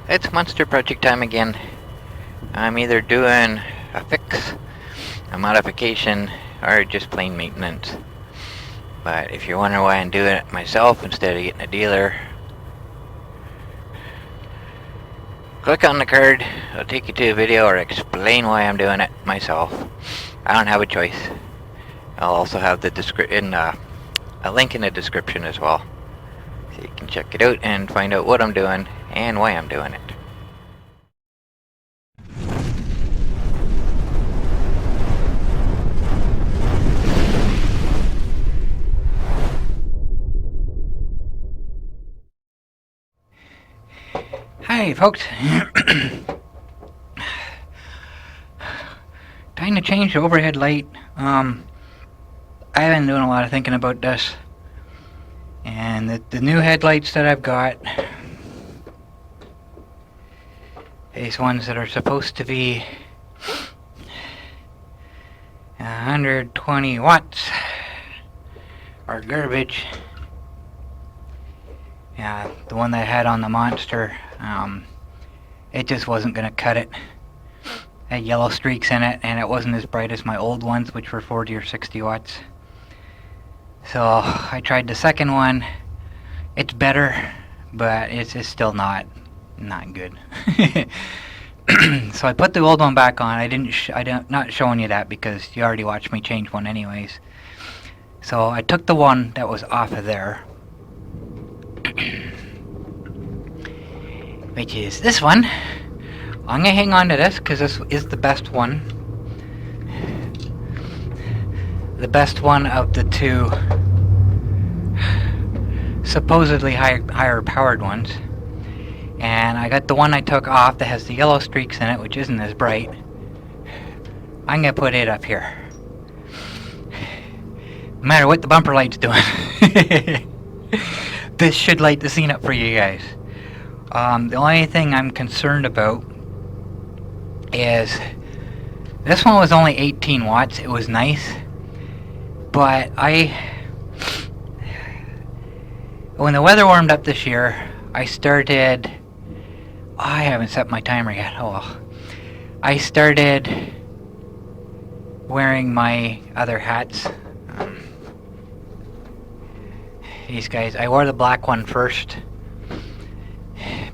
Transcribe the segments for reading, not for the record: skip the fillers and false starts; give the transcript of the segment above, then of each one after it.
It's monster project time again. I'm either doing a fix, a modification, or just plain maintenance. But if you're wondering why I'm doing it myself instead of getting a dealer, click on the card. It'll take you to a video or explain why I'm doing it myself. I don't have a choice. I'll also have the a link in the description as well, so you can check it out and find out what I'm doing and why I'm doing it. Hi folks. Time to change the overhead light. I've been doing a lot of thinking about this, and the new headlights that I've got, these ones that are supposed to be 120 watts, are garbage. Yeah, the one that I had on the Monster, it just wasn't gonna cut it. It had yellow streaks in it, and it wasn't as bright as my old ones, which were 40 or 60 watts. So I tried the second one. It's better, but it's still not good. So I put the old one back on. I'm not showing you that because you already watched me change one anyways. So I took the one that was off of there, which is this one. I'm gonna hang on to this because this is the best one. The best one of the two supposedly higher powered ones. And I got the one I took off that has the yellow streaks in it, which isn't as bright. I'm gonna put it up here. No matter what the bumper light's doing. This should light the scene up for you guys. The only thing I'm concerned about is this one was only 18 watts. It was nice, but when the weather warmed up this year, I haven't set my timer yet. Oh well. I started wearing my other hats. These guys, I wore the black one first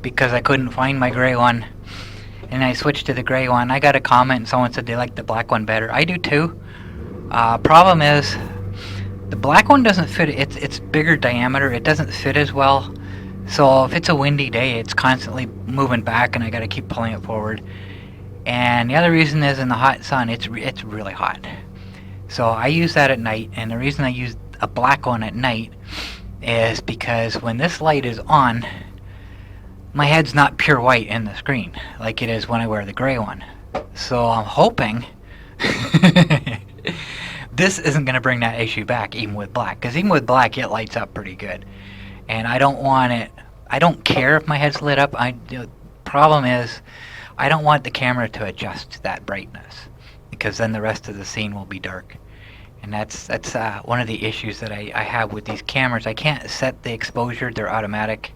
because I couldn't find my gray one, and I switched to the gray one. I got a comment and someone said they liked the black one better. I do too. Problem is, the black one doesn't fit. It's bigger diameter. It doesn't fit as well. So if it's a windy day, it's constantly moving back, and I got to keep pulling it forward. And the other reason is in the hot sun, it's really hot. So I use that at night, and the reason I use a black one at night is because when this light is on, my head's not pure white in the screen like it is when I wear the gray one. So I'm hoping this isn't going to bring that issue back even with black, because even with black it lights up pretty good, and I don't want it. I don't care if my head's lit up. The problem is I don't want the camera to adjust to that brightness, because then the rest of the scene will be dark. And that's one of the issues that I have with these cameras. I can't set the exposure. They're automatic.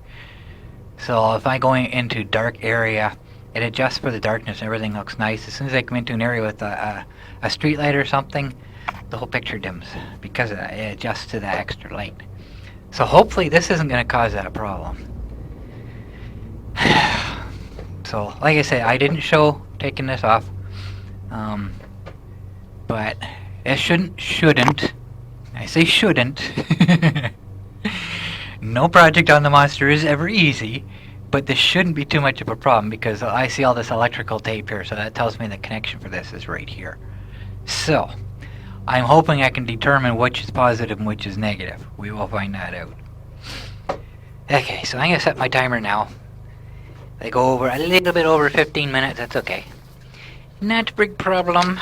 So if I go into dark area, it adjusts for the darkness. Everything looks nice. As soon as I come into an area with a street light or something, the whole picture dims because of that. It adjusts to that extra light. So hopefully this isn't going to cause that problem. So like I said, I didn't show taking this off. But it shouldn't, I say shouldn't. No project on the Monster is ever easy, but this shouldn't be too much of a problem because I see all this electrical tape here, so that tells me the connection for this is right here. So, I'm hoping I can determine which is positive and which is negative. We will find that out. Okay, so I'm going to set my timer now. I go over a little bit over 15 minutes, that's okay. Not a big problem.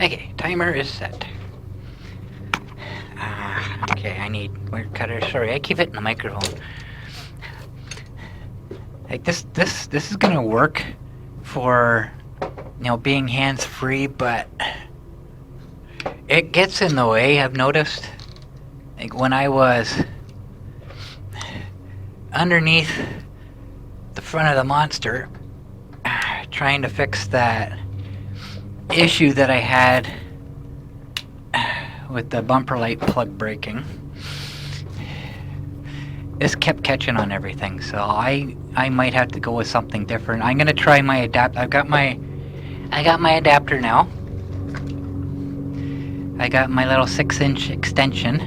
Okay, timer is set. Okay, I need wire cutter. Sorry, I keep hitting the microphone. Like this is gonna work for, you know, being hands-free, but it gets in the way, I've noticed. Like when I was underneath the front of the monster trying to fix that issue that I had with the bumper light plug breaking, this kept catching on everything, so I might have to go with something different. I'm gonna try my I got my adapter now. I got my little 6-inch extension,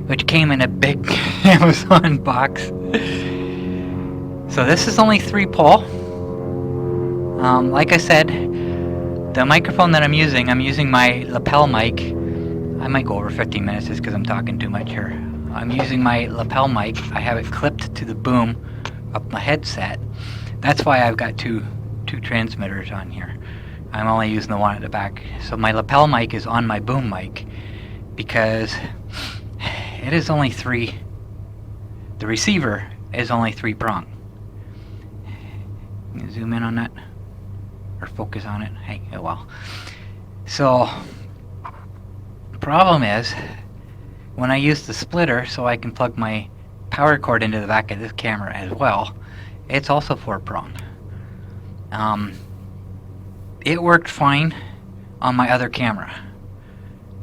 which came in a big Amazon box. So this is only 3-pole. Like I said, the microphone that I'm using my lapel mic. I might go over 15 minutes just because I'm talking too much here. I'm using my lapel mic. I have it clipped to the boom of my headset. That's why I've got two transmitters on here. I'm only using the one at the back. So my lapel mic is on my boom mic because it is only 3. The receiver is only 3-prong. Can you zoom in on that? Or focus on it? Hey, oh well. So, problem is, when I use the splitter so I can plug my power cord into the back of this camera as well, it's also 4-prong. It worked fine on my other camera,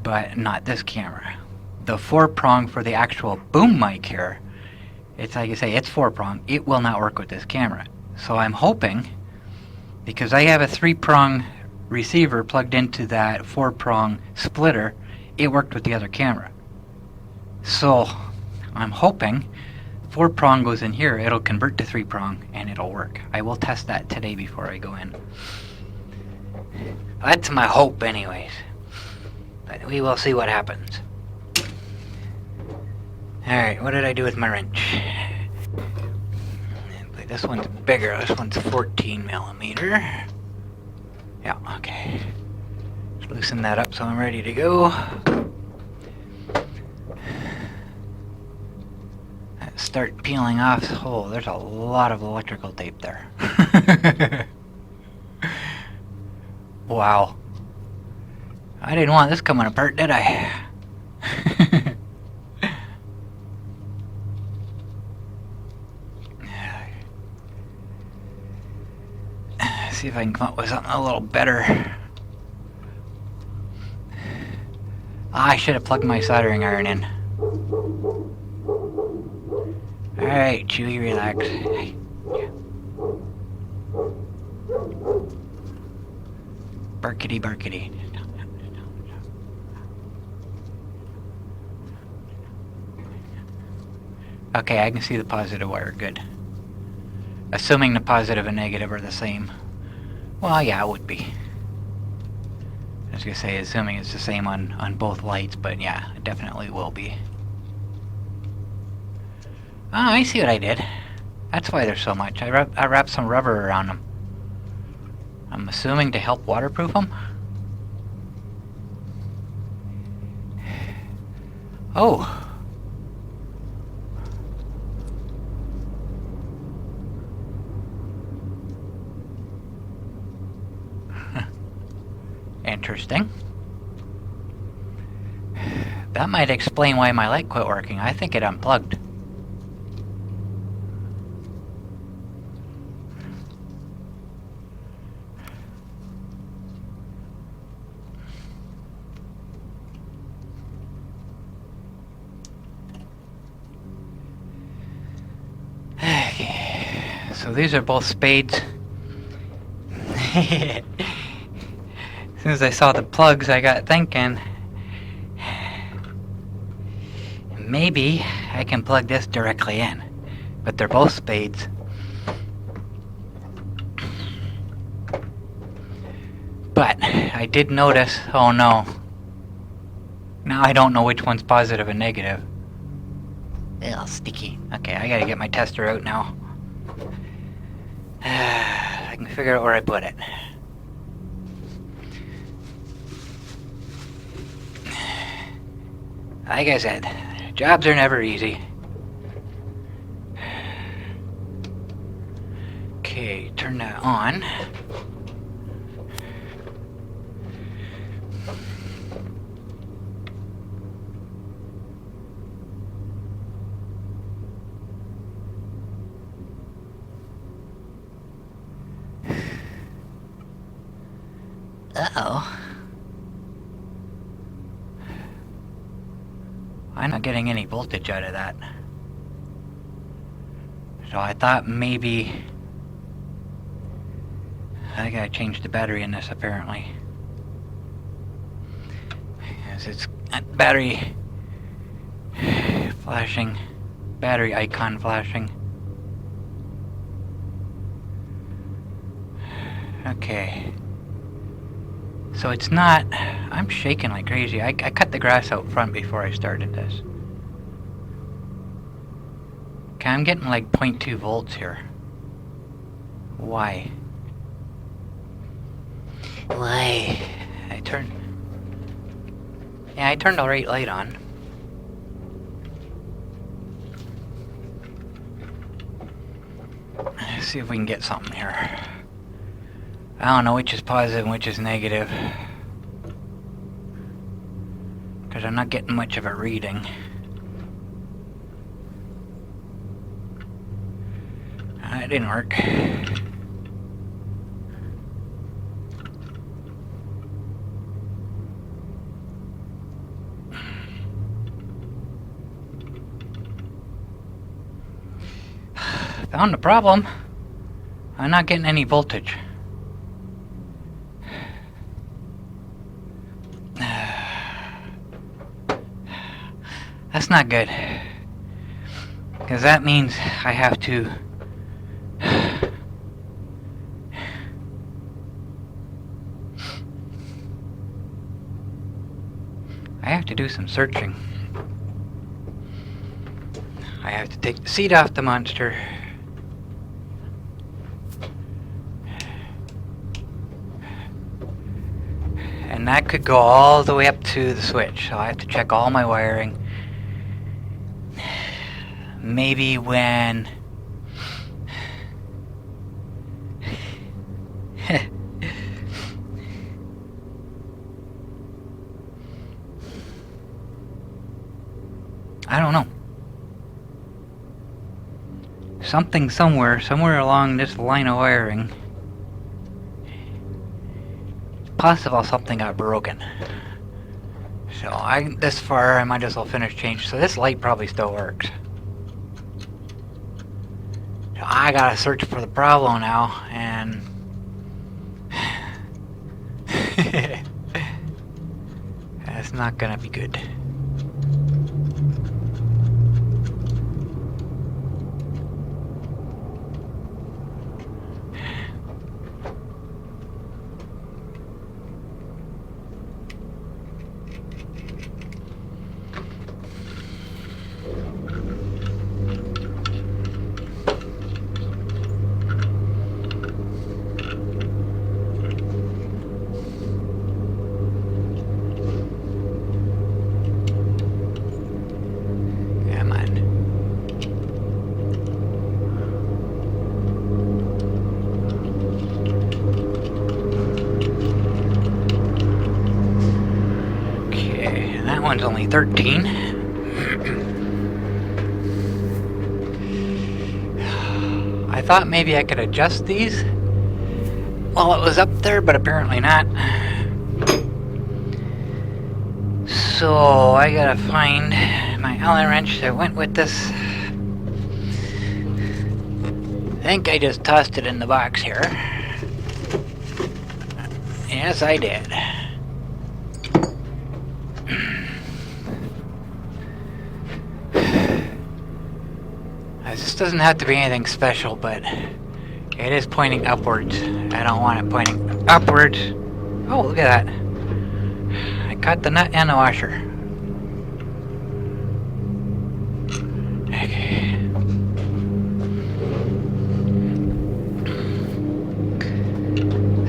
but not this camera. The 4-prong for the actual boom mic here, it's like I say, it's 4-prong. It will not work with this camera. So I'm hoping, because I have a 3-prong receiver plugged into that 4-prong splitter, it worked with the other camera. So I'm hoping 4-prong goes in here, it'll convert to 3-prong, and it'll work. I will test that today before I go in. That's my hope anyways. But we will see what happens. Alright, what did I do with my wrench? This one's bigger, this one's 14 millimeter. Yeah, okay. Just loosen that up so I'm ready to go. Start peeling off. Oh, there's a lot of electrical tape there. Wow. I didn't want this coming apart, did I? See if I can come up with something a little better. I should have plugged my soldering iron in. Alright, Chewy, relax. Barkity, barkity. Okay, I can see the positive wire, good. Assuming the positive and negative are the same. Well, yeah, it would be. I was gonna say, assuming it's the same on both lights, but yeah, it definitely will be. Oh, I see what I did. That's why there's so much. I wrapped some rubber around them. I'm assuming to help waterproof them? Oh. Interesting. That might explain why my light quit working. I think it unplugged. So these are both spades. As soon as I saw the plugs, I got thinking, maybe I can plug this directly in. But they're both spades. But I did notice, oh no. Now I don't know which one's positive and negative. Ugh, sticky. Okay, I gotta get my tester out now. I can figure out where I put it. Like I said, jobs are never easy. Okay, turn that on. Uh-oh. I'm not getting any voltage out of that. So I thought maybe I gotta change the battery in this apparently. As it's battery flashing, battery icon flashing. Okay. So it's not, I'm shaking like crazy. I cut the grass out front before I started this. Okay, I'm getting like 0.2 volts here. Why? Why? I turned the right light on. Let's see if we can get something here. I don't know which is positive and which is negative, because I'm not getting much of a reading. It didn't work. Found the problem. I'm not getting any voltage. That's not good, because that means I have to do some searching. I have to take the seat off the monster. And that could go all the way up to the switch, so I have to check all my wiring. Maybe when I don't know. Something somewhere along this line of wiring. It's possible something got broken. So this far I might as well finish change. So this light probably still works. So I gotta search for the problem now, and that's not gonna be good. One's only 13. I thought maybe I could adjust these while it was up there, but apparently not. So I gotta find my Allen wrench that went with this. I think I just tossed it in the box here. Yes, I did. This doesn't have to be anything special, but it is pointing upwards. I don't want it pointing upwards. Oh, look at that. I cut the nut and the washer. Okay.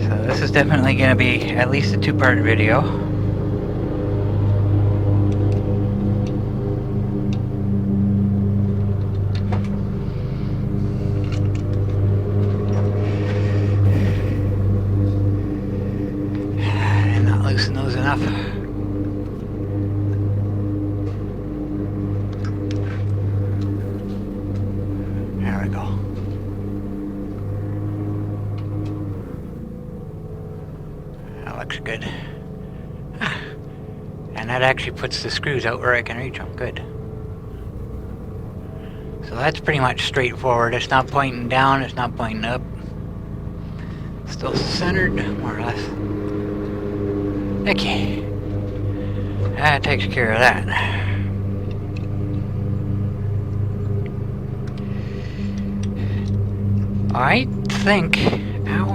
So this is definitely going to be at least a two-part video. Enough. There we go. that looks good. Ah. And that actually puts the screws out where I can reach them. Good. So that's pretty much straightforward. It's not pointing down, it's not pointing up. Still centered, more or less. Okay. That takes care of that. I think... Ow.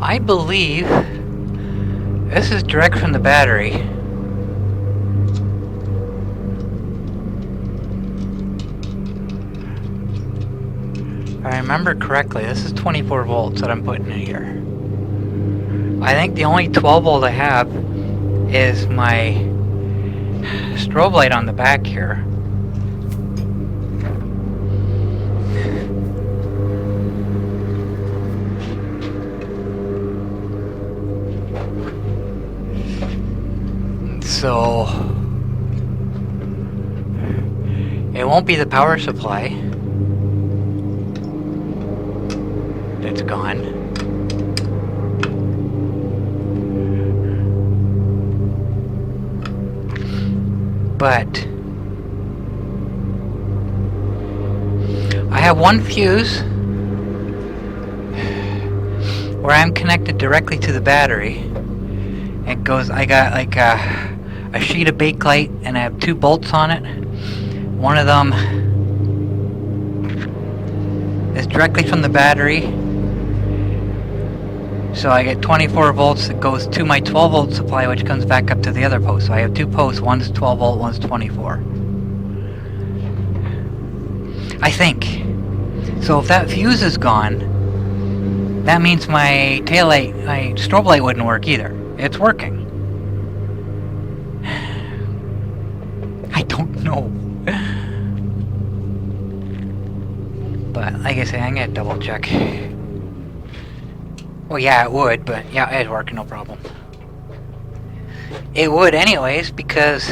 I believe this is direct from the battery. If I remember correctly, this is 24 volts that I'm putting in here. I think the only 12 volt I have is my strobe light on the back here. So it won't be the power supply that's gone. But I have one fuse where I'm connected directly to the battery. It goes, I got like a sheet of bakelite and I have 2 bolts on it. One of them is directly from the battery. So I get 24 volts that goes to my 12 volt supply, which comes back up to the other post. So I have 2 posts, one's 12 volt, one's 24. I think. So if that fuse is gone, that means my tail light, my strobe light wouldn't work either. It's working. I don't know. But like I say, I'm gonna double check. Well, yeah, it would, but yeah, it's working, no problem. It would anyways, because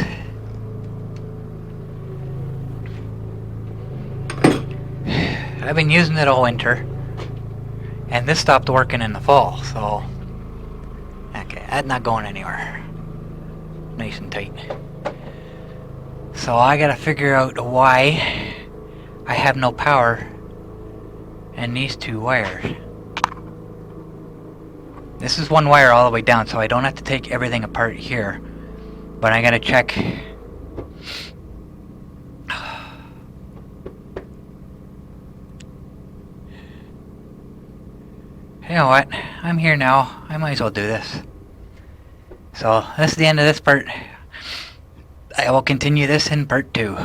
I've been using it all winter, and this stopped working in the fall, so okay, that's not going anywhere. Nice and tight. So I gotta figure out why I have no power in these 2 wires. This is 1 wire all the way down, so I don't have to take everything apart here. But I gotta check. You know what? I'm here now. I might as well do this. So, this is the end of this part. I will continue this in part 2.